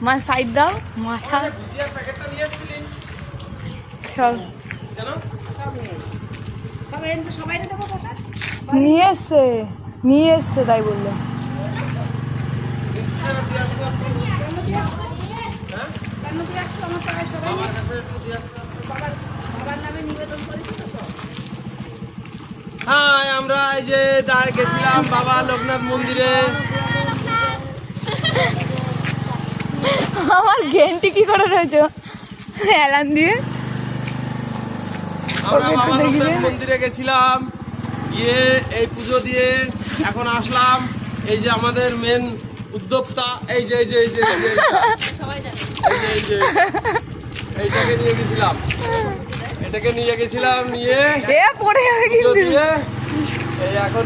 মা সাইড দাও, মাথা সব নিয়ে এসছে তাই বললো। হ্যাঁ, আমরা এই যে গেছিলাম বাবা লোকনাথ মন্দিরে। আমার গেন্টি কি করে রয়েছে এলান দিয়ে? আমরা বাবা লোকনাথ মন্দিরে গেছিলাম, গিয়ে এই পুজো দিয়ে এখন আসলাম। এই যে আমাদের মেন উদ্যোক্তা, এই যে এইটাকে নিয়ে গেছিলাম, নিয়ে পড়ে পুজো দিয়ে এই এখন